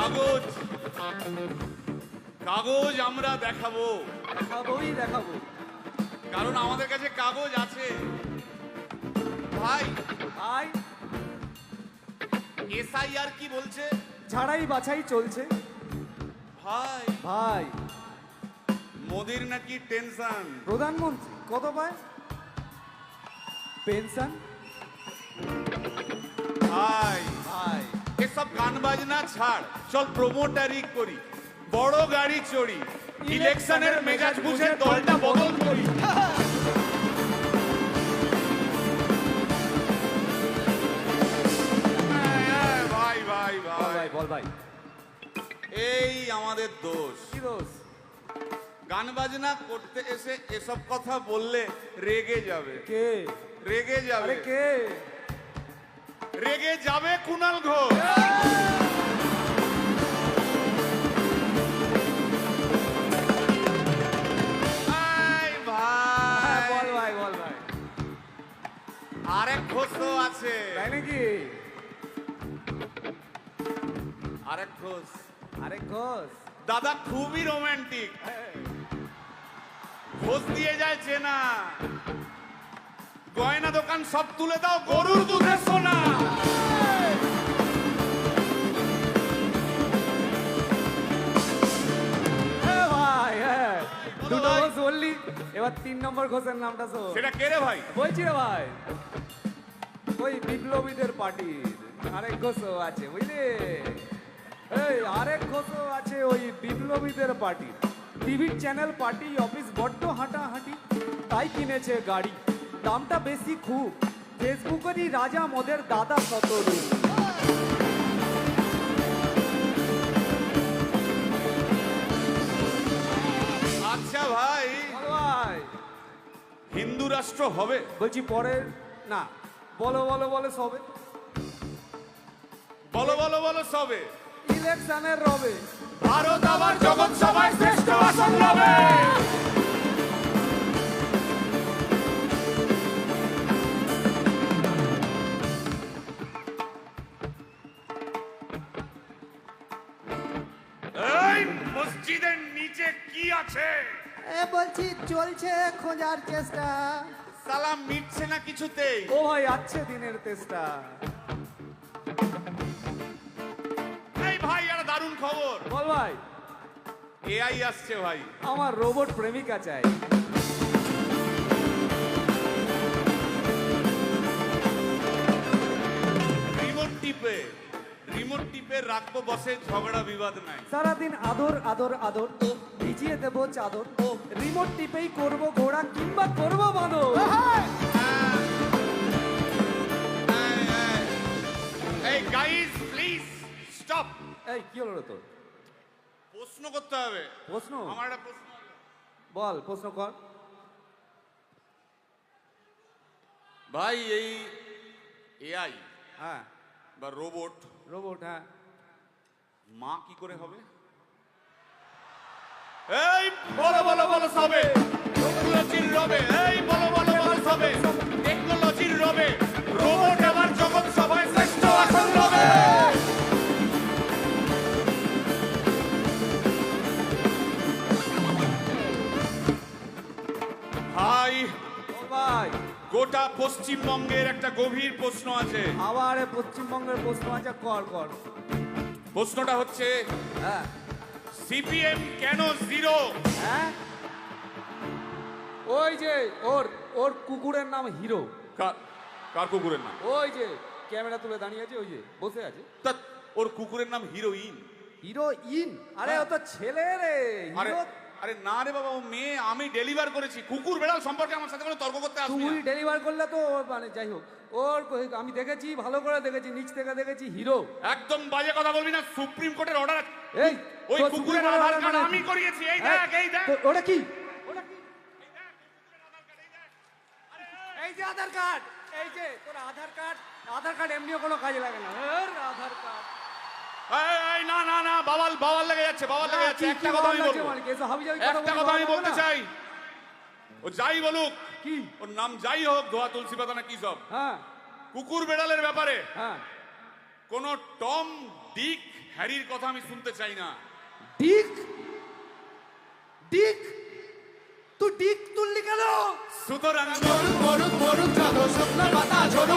কাগজ কাগজ আমরা দেখাবো, দেখাবো, কারণ আমাদের কাছে কাগজ আছে। ভাই ভাই এসআইআর কি বলছে? ঝাড়াই বাছাই চলছে। ভাই ভাই মোদির নাকি টেনশন। প্রধানমন্ত্রী কত পায় পেনশন? ভাই ভাই এসব গান বাজনা ছাড়, চল প্রমোটারি করি, বড় গাড়ি চড়ি, ইলেকশনের মেজাজ বুঝে দলটা বদল করি। ভাই ভাই ভাই বল ভাই, এই আমাদের দোষ। কি দোষ? গান বাজনা করতে এসে এসব কথা বললে রেগে যাবে। কে রেগে যাবে? আরে কে রেগে যাবে কুণাল ঘোষ। বল ভাই, বল ভাই। আরেক ঘোষ তো আছে। তাই নাকি? আরেক ঘোষ, আরে ঘোষ দাদা খুবই রোমান্টিক, ঘোষ দিয়ে যায় চেনা, গয়না দোকান সব তুলে দাও, গরুর দুধের সোনা। ভাই দুটো ঘোষ বললি, এবার 3 নম্বর ঘোষের নামটা শোন। সেটা কে রে ভাই? বলছি রে ভাই, ওই বিপ্লবীদের পার্টির আরেক ঘোষও আছে বুঝলি। এই আরেক ঘোষও আছে ওই বিপ্লবীদের পার্টির। টিভির চ্যানেল পার্টি অফিস বড্ড হাঁটাহাঁটি, তাই কিনেছে গাড়ি, দামটা বেশি খুব, ফেসবুকেরই রাজা মদের দাদা শতরূপ। আচ্ছা ভাই, ভাই হিন্দু রাষ্ট্র হবে? বলছি পরে না, বলো বলো বলো সবে, বলো বলো বলো সবে। ইলেকশনের রবে ভারত আবার জগৎ সভায় শ্রেষ্ঠ আসন লবে। এই মসজিদের নিচে কি আছে? বলছি চলছে খোঁজার চেষ্টা। সালাম মিটছে না কিছুতেই। ও ভাই আছে দিনের চেষ্টা। এই ভাই একটা দারুণ খবর, বল ভাই। এআই আসছে ভাই। আমার রোবট প্রেমিকা চাই। রিমোট টিপে রাখবো বসে, ঝগড়া বিবাদ নাই। সারাদিন আদর আদর আদর, ভিজিয়ে দেবো চাদর, রিমোট টিপেই করবো ঘোড়া কিংবা করবো বাঁদর। এই গাইস প্লিজ স্টপ। এই কি হলো রে তোর? প্রশ্ন করতে হবে। প্রশ্ন? আমার একটা প্রশ্ন। বল প্রশ্ন কর ভাই এই এআই হ্যাঁ বা রোবট, রোবট হ্যাঁ মা কি করে হবে? এই বলো বলো বলো সবে, টেকনোলজির রবে। এই বলো বলো বলো সবে, টেকনোলজির রবে, রোবট আবার জগৎ সভায় শ্রেষ্ঠ আসন লবে। ভাই ভাই গোটা পশ্চিমবঙ্গের একটা গভীর প্রশ্ন আছে। আবার পশ্চিমবঙ্গের প্রশ্ন আছে, কর কর। প্রশ্নটা হচ্ছে হ্যাঁ সিপিএম কেন জিরো? হ্যাঁ ওই যে ওর ওর কুকুরের নাম হিরো। কার কুকুরের নাম? ওই যে ক্যামেরা তুলে দাঁড়িয়ে আছে, ওই যে বসে আছে। তা ওর কুকুরের নাম হিরোইন। হিরোইন? আরে ও তো ছেলে রে। আরে হিরো আরে না রে বাবা, ও মেয়ে। আমি ডেলিভার করেছি। কুকুর বেড়াল সম্পর্কে আমার সাথে কোনো তর্ক করতে আসবি তুই না। ডেলিভার করলে তো মানে যাই হোক, ওর আমি দেখেছি, ভালো করে দেখেছি, নিচ থেকে দেখেছি হিরো। একদম বাজে কথা বলবি না, সুপ্রিম কোর্টের অর্ডার। এই ওই তোর কুকুরের সুপ্রিম আধার কোর্টের কার্ড order আমি মানে- করিয়েছি। এই হ্যাঁ, দেখ, এই দেখ। ওটা কি? এই যে আধার কার্ড, এই যে তোর আধার কার্ড। আধার কার্ড এমনিও কোনো কাজে লাগে না। আধার কার্ড এই না না না, বাওয়াল বাওয়াল লেগে যাচ্ছে, বাওয়াল লেগে যাচ্ছে। একটা কথা আমি বলবো, একটা কথা আমি বলতে চাই। ও যাই বলুক, কি ওর নাম যাই হোক, ধোয়া তুলসী পাতা না কি সব, হ্যাঁ কুকুর বেড়ালের ব্যাপারে হ্যাঁ কোন টম ডিক হ্যারির কথা আমি শুনতে চাই না। ডিক ডিক তুই ডিক তুললি কেন? সুতরাং মরুক মরুক মরুক যত শুকনো পাতা ঝরে